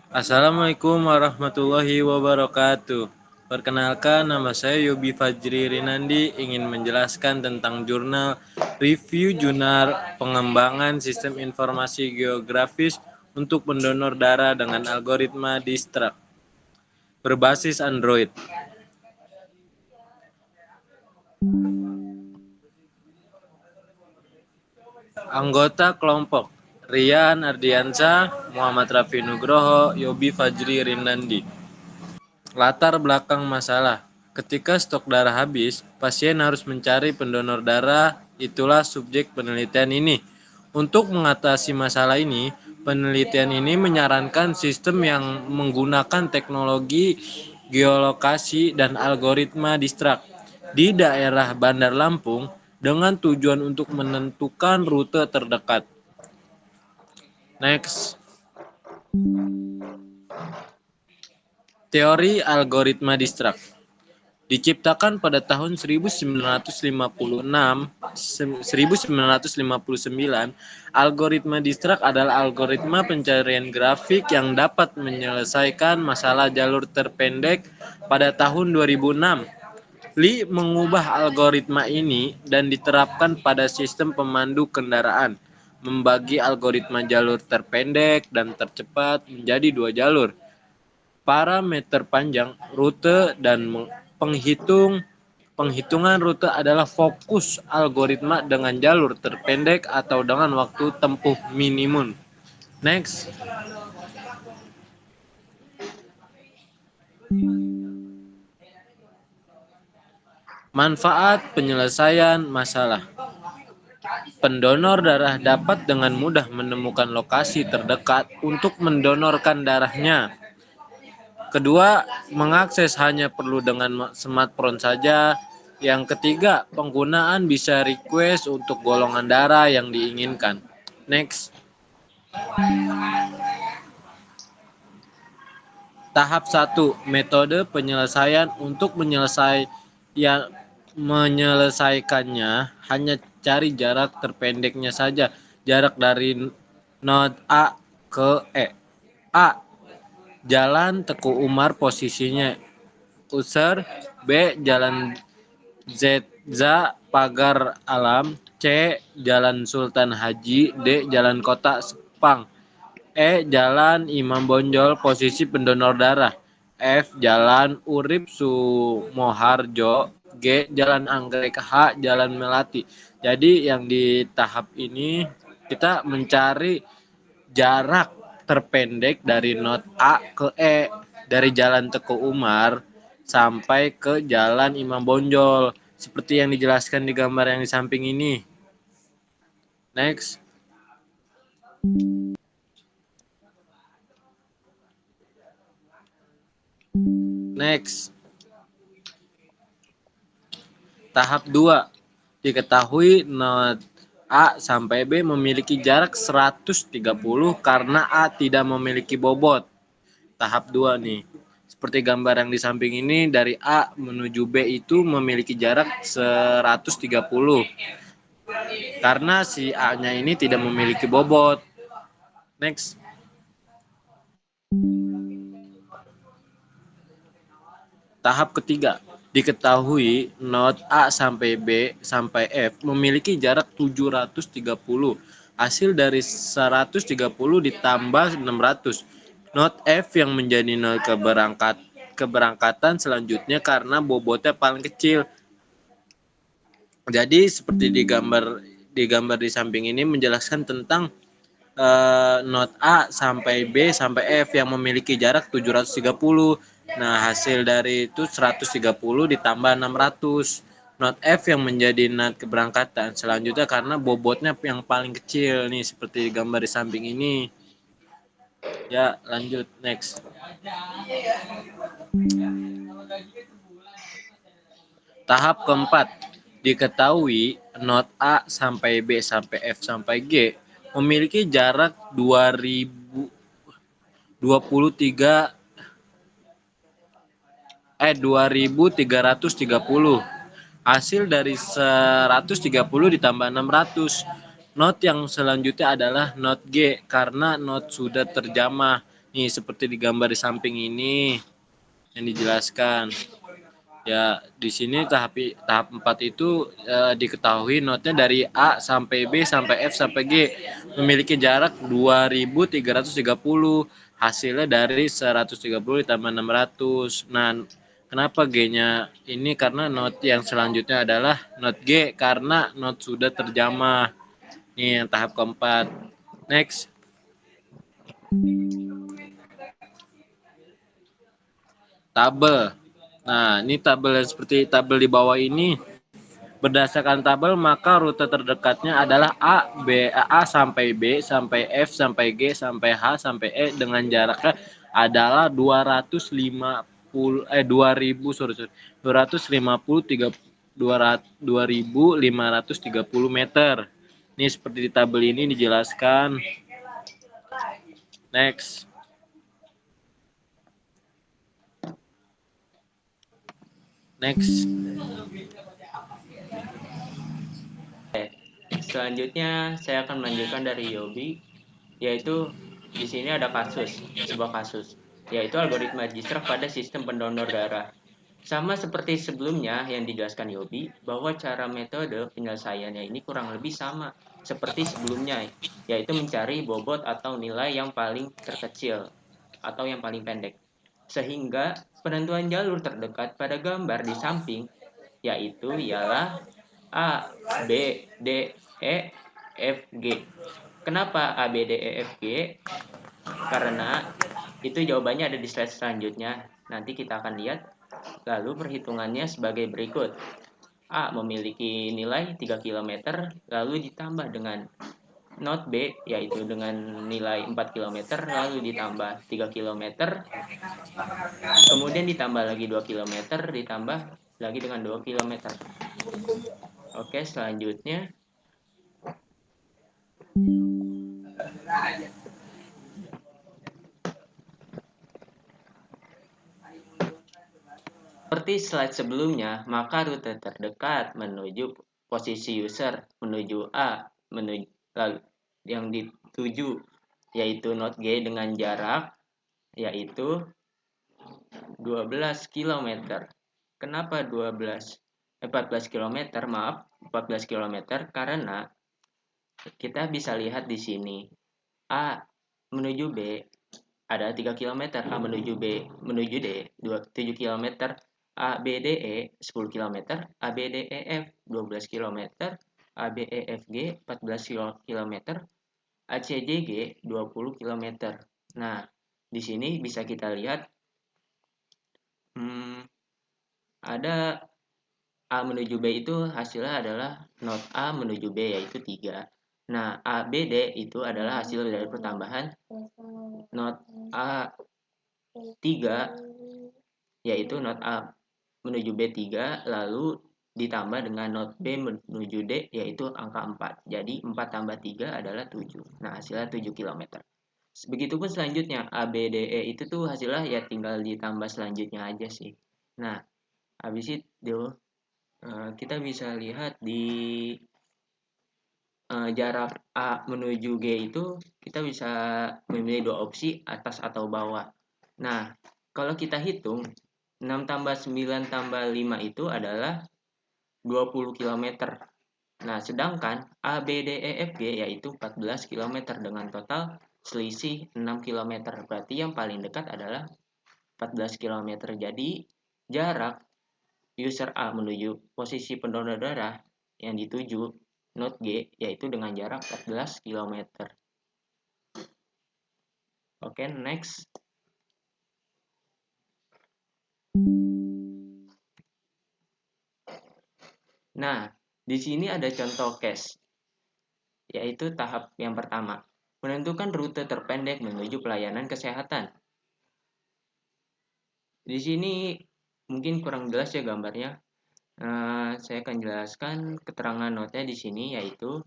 Assalamualaikum warahmatullahi wabarakatuh. Perkenalkan, nama saya Yobi Fajri Rinandi, ingin menjelaskan tentang jurnal review jurnal pengembangan sistem informasi geografis untuk pendonor darah dengan algoritma Distract berbasis Android. Anggota kelompok: Rian Ardiansyah, Muhammad Raffi Nugroho, Yobi Fajri Rinandi. Latar belakang masalah: ketika stok darah habis, pasien harus mencari pendonor darah, itulah subjek penelitian ini. Untuk mengatasi masalah ini, penelitian ini menyarankan sistem yang menggunakan teknologi geolokasi dan algoritma Distract di daerah Bandar Lampung dengan tujuan untuk menentukan rute terdekat. Next. Teori algoritma Distract diciptakan pada tahun 1959, algoritma Distract adalah algoritma pencarian grafik yang dapat menyelesaikan masalah jalur terpendek pada tahun 2006. Lee mengubah algoritma ini dan diterapkan pada sistem pemandu kendaraan, membagi algoritma jalur terpendek dan tercepat menjadi dua jalur. Parameter panjang rute dan penghitungan rute adalah fokus algoritma dengan jalur terpendek atau dengan waktu tempuh minimum. Next. Manfaat penyelesaian masalah. Pendonor darah dapat dengan mudah menemukan lokasi terdekat untuk mendonorkan darahnya. Kedua, mengakses hanya perlu dengan smartphone saja. Yang ketiga, penggunaan bisa request untuk golongan darah yang diinginkan. Next. Tahap 1, metode penyelesaian. Untuk menyelesaikannya, hanya cari jarak terpendeknya saja, jarak dari node A ke E. A. Jalan Teku Umar posisinya User. B. Jalan Zeza Pagar Alam. C. Jalan Sultan Haji. D. Jalan Kota Sepang. E. Jalan Imam Bonjol posisi pendonor darah. F. Jalan Urip Sumoharjo. G. Jalan Anggrek. H. Jalan Melati. Jadi yang di tahap ini kita mencari jarak terpendek dari not A ke E, dari Jalan Teku Umar sampai ke Jalan Imam Bonjol, seperti yang dijelaskan di gambar yang di samping ini. Next. Next. Tahap 2. Diketahui not A sampai B memiliki jarak 130 karena A tidak memiliki bobot. Tahap 2 nih. Seperti gambar yang di samping ini, dari A menuju B itu memiliki jarak 130. Karena si A-nya ini tidak memiliki bobot. Next. Tahap ketiga. Diketahui not A sampai B sampai F memiliki jarak 730. Hasil dari 130 ditambah 600. Not F yang menjadi not keberangkatan selanjutnya karena bobotnya paling kecil. Jadi seperti di gambar di samping ini menjelaskan tentang not A sampai B sampai F yang memiliki jarak 730. Nah, hasil dari itu 130 ditambah 600. Not F yang menjadi not keberangkatan selanjutnya karena bobotnya yang paling kecil nih, seperti gambar di samping ini. Ya, lanjut next. Tahap keempat. Diketahui not A sampai B sampai F sampai G memiliki jarak 2330. Hasil dari 130 ditambah 600. Not yang selanjutnya adalah not G karena not sudah terjamah. Nih seperti digambar di samping ini yang dijelaskan. Ya, di sini tahap 4 itu diketahui notnya dari A sampai B sampai F sampai G memiliki jarak 2330. Hasilnya dari 130 ditambah 600. Nah, kenapa G-nya ini? Karena not yang selanjutnya adalah not G karena not sudah terjamah. Nih yang tahap keempat. Next. Tabel. Nah, ini tabel seperti tabel di bawah ini. Berdasarkan tabel, maka rute terdekatnya adalah A sampai B sampai F sampai G sampai H sampai E dengan jaraknya adalah 250 2000 sorry 250 2530 meter. Ini seperti di tabel ini dijelaskan. Next. Selanjutnya saya akan melanjutkan dari Yobi, yaitu di sini ada sebuah kasus, yaitu algoritma Dijkstra pada sistem pendonor darah. Sama seperti sebelumnya yang dijelaskan Yobi, bahwa cara metode penyelesaiannya ini kurang lebih sama seperti sebelumnya, yaitu mencari bobot atau nilai yang paling terkecil atau yang paling pendek. Sehingga penentuan jalur terdekat pada gambar di samping yaitu ialah A, B, D, E, F, G. Kenapa A, B, D, E, F, G? Karena itu jawabannya ada di slide selanjutnya. Nanti kita akan lihat. Lalu perhitungannya sebagai berikut. A memiliki nilai 3 km, lalu ditambah dengan not B, yaitu dengan nilai 4 km, lalu ditambah 3 km, kemudian ditambah lagi 2 km, ditambah lagi dengan 2 km. Oke, selanjutnya seperti slide sebelumnya, maka rute terdekat menuju posisi user menuju A menuju lalu yang dituju yaitu node G dengan jarak yaitu 12 km. Kenapa 14 km? Maaf, 14 km karena kita bisa lihat di sini A menuju B ada 3 km, A menuju B menuju D 7 km, A B D E 10 km, A B D E F 12 km, A B E F G 14 km, A C J G 20 km. Nah, di sini bisa kita lihat ada A menuju B itu hasilnya adalah not A menuju B yaitu 3. Nah, A B D itu adalah hasil dari pertambahan not A 3 yaitu not A menuju B3 lalu ditambah dengan not B menuju D yaitu angka 4. Jadi 4 tambah 3 adalah 7. Nah, hasilnya 7 km. Begitupun selanjutnya A B D E itu tuh hasilnya ya tinggal ditambah selanjutnya aja sih. Nah, habis itu kita bisa lihat di jarak A menuju G itu kita bisa memilih dua opsi atas atau bawah. Nah, kalau kita hitung 6 tambah 9 tambah 5 itu adalah 20 km. Nah, sedangkan A, B, D, E, F, G yaitu 14 km dengan total selisih 6 km. Berarti yang paling dekat adalah 14 km. Jadi, jarak user A menuju posisi pendonor darah yang dituju node G yaitu dengan jarak 14 km. Oke, next. Nah, di sini ada contoh case, yaitu tahap yang pertama, menentukan rute terpendek menuju pelayanan kesehatan. Di sini mungkin kurang jelas ya gambarnya. Saya akan jelaskan keterangan notnya di sini, yaitu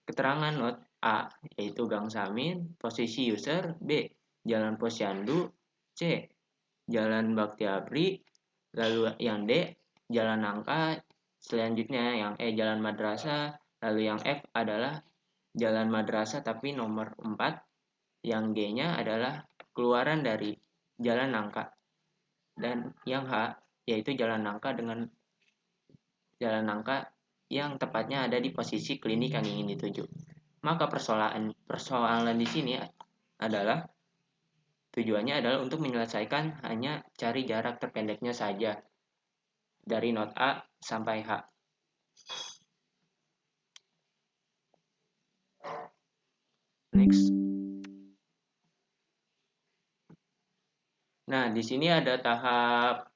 keterangan not A, yaitu Gang Samin, posisi user, B, Jalan Posyandu, C, Jalan Bakti Abri, lalu yang D, Jalan Nangka, selanjutnya yang E, Jalan Madrasah, lalu yang F adalah Jalan Madrasah tapi nomor 4, yang G-nya adalah keluaran dari jalan nangka, dan yang H yaitu jalan nangka dengan jalan nangka yang tepatnya ada di posisi klinik yang ingin dituju. Maka persoalan di sini adalah tujuannya adalah untuk menyelesaikan hanya cari jarak terpendeknya saja dari node A sampai H. Next. Nah, di sini ada tahap,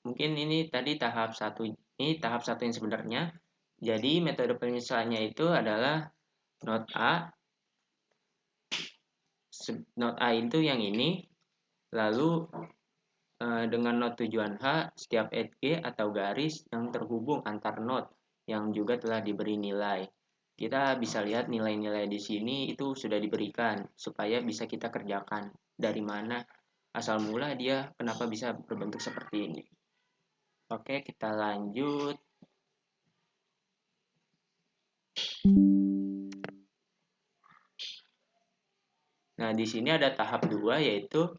mungkin ini tadi tahap satu, ini tahap satu yang sebenarnya. Jadi metode penyelesaiannya itu adalah node A, node A itu yang ini, lalu dengan node tujuan H, setiap edge atau garis yang terhubung antar node yang juga telah diberi nilai. Kita bisa lihat nilai-nilai di sini itu sudah diberikan supaya bisa kita kerjakan. Dari mana asal mula dia kenapa bisa berbentuk seperti ini. Oke, kita lanjut. Nah, di sini ada tahap 2 yaitu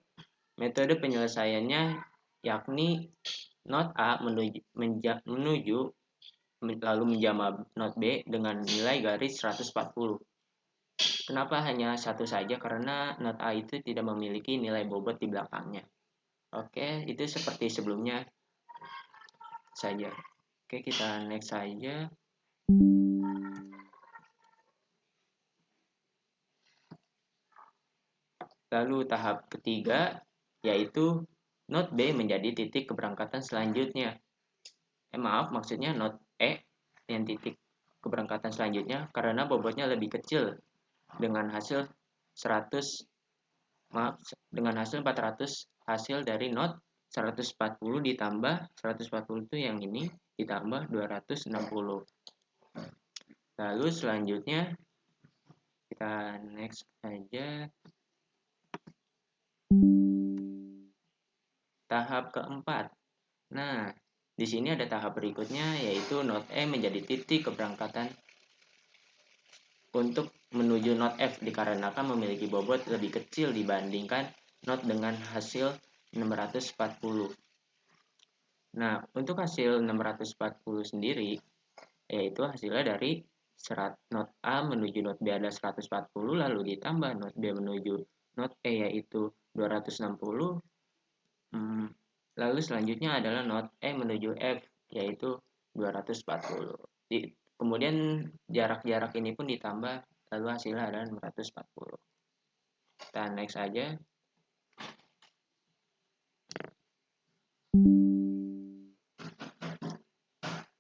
metode penyelesaiannya, yakni node A menuju lalu menjamah node B dengan nilai garis 140. Kenapa hanya satu saja? Karena node A itu tidak memiliki nilai bobot di belakangnya. Oke, itu seperti sebelumnya saja. Oke, kita next saja. Lalu tahap ketiga yaitu node B menjadi titik keberangkatan selanjutnya. Maksudnya node E yang titik keberangkatan selanjutnya karena bobotnya lebih kecil dengan hasil 100 dengan hasil 400 hasil dari node 140 ditambah 140 itu yang ini ditambah 260. Lalu selanjutnya kita next aja. Tahap keempat. Nah, di sini ada tahap berikutnya yaitu node E menjadi titik keberangkatan untuk menuju node F dikarenakan memiliki bobot lebih kecil dibandingkan node dengan hasil 640. Nah, untuk hasil 640 sendiri yaitu hasilnya dari node A menuju node B ada 140 lalu ditambah node B menuju node E yaitu 260. Lalu selanjutnya adalah node E menuju F yaitu 240. Kemudian jarak-jarak ini pun ditambah lalu hasilnya adalah 640. Kita next aja.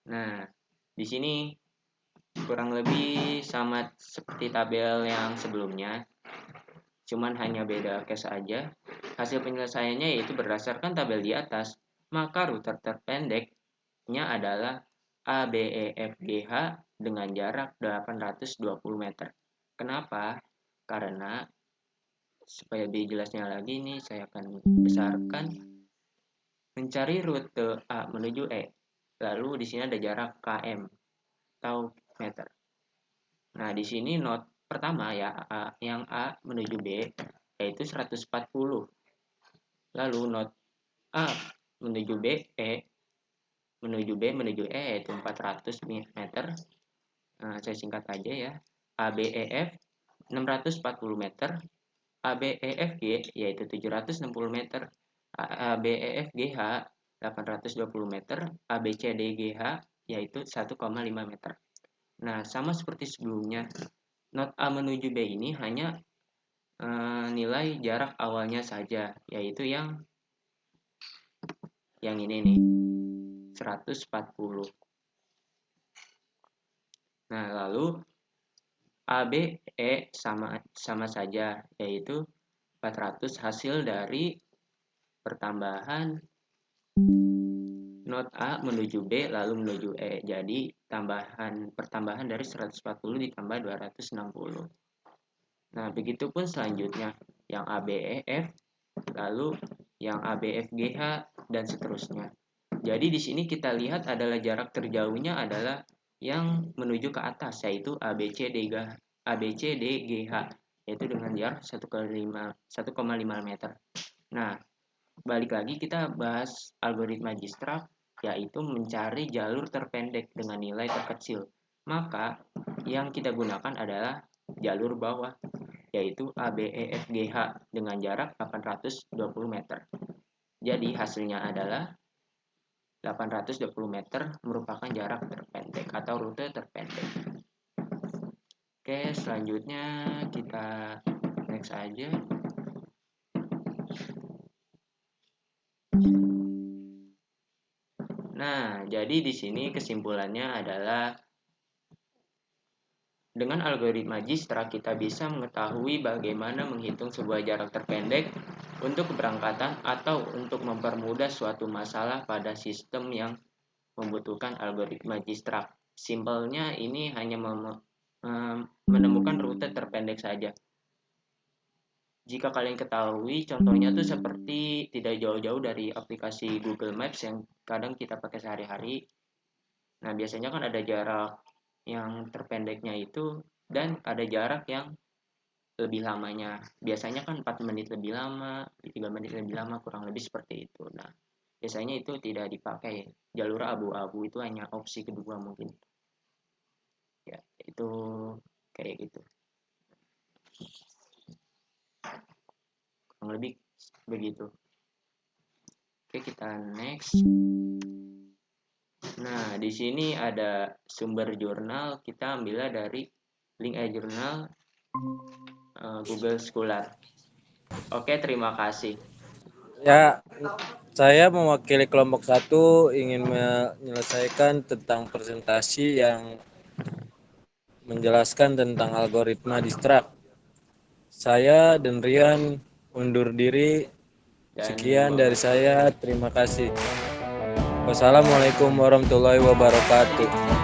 Nah, di sini kurang lebih sama seperti tabel yang sebelumnya. Cuman hanya beda case aja. Hasil penyelesaiannya yaitu berdasarkan tabel di atas, maka rute terpendeknya adalah ABEFGH dengan jarak 820 meter. Kenapa? Karena supaya lebih jelasnya lagi nih saya akan besarkan. Mencari rute A menuju E. Lalu di sini ada jarak km atau meter. Nah, di sini node pertama ya yang A menuju B yaitu 140. Lalu node A menuju B menuju E yaitu 400 meter. Nah, saya singkat aja ya. ABEF 640 meter, ABEFG yaitu 760 meter, ABEFGH 820 meter, ABCDGH yaitu 1,5 meter. Nah, sama seperti sebelumnya, node A menuju B ini hanya nilai jarak awalnya saja, yaitu yang ini nih, 140. Nah, lalu ABE sama saja, yaitu 400 hasil dari pertambahan node A menuju B lalu menuju E. Jadi pertambahan dari 140 ditambah 260. Nah, begitupun selanjutnya yang ABEF lalu yang ABFGH dan seterusnya. Jadi di sini kita lihat adalah jarak terjauhnya adalah yang menuju ke atas yaitu ABCDGH yaitu dengan jarak 1,5 meter. Nah, balik lagi kita bahas algoritma Dijkstra, yaitu mencari jalur terpendek dengan nilai terkecil. Maka yang kita gunakan adalah jalur bawah, yaitu ABEFGH dengan jarak 820 meter. Jadi hasilnya adalah 820 meter merupakan jarak terpendek atau rute terpendek. Oke, selanjutnya kita next aja. Nah, jadi di sini kesimpulannya adalah dengan algoritma Dijkstra kita bisa mengetahui bagaimana menghitung sebuah jarak terpendek untuk keberangkatan atau untuk mempermudah suatu masalah pada sistem yang membutuhkan algoritma Dijkstra. Simpelnya ini hanya menemukan rute terpendek saja. Jika kalian ketahui, contohnya tuh seperti tidak jauh-jauh dari aplikasi Google Maps yang kadang kita pakai sehari-hari. Nah, biasanya kan ada jarak yang terpendeknya itu dan ada jarak yang lebih lamanya. Biasanya kan 4 menit lebih lama, 3 menit lebih lama, kurang lebih seperti itu. Nah, biasanya itu tidak dipakai. Jalur abu-abu itu hanya opsi kedua mungkin. Ya, itu kayak gitu. Kurang lebih begitu. Oke, kita next. Nah, di sini ada sumber jurnal, kita ambilnya dari link jurnal Google Scholar. Oke, terima kasih. Ya, saya mewakili kelompok 1 ingin menyelesaikan tentang presentasi yang menjelaskan tentang algoritma Dijkstra. Saya dan Rian undur diri. Sekian dari saya. Terima kasih. Wassalamualaikum warahmatullahi wabarakatuh.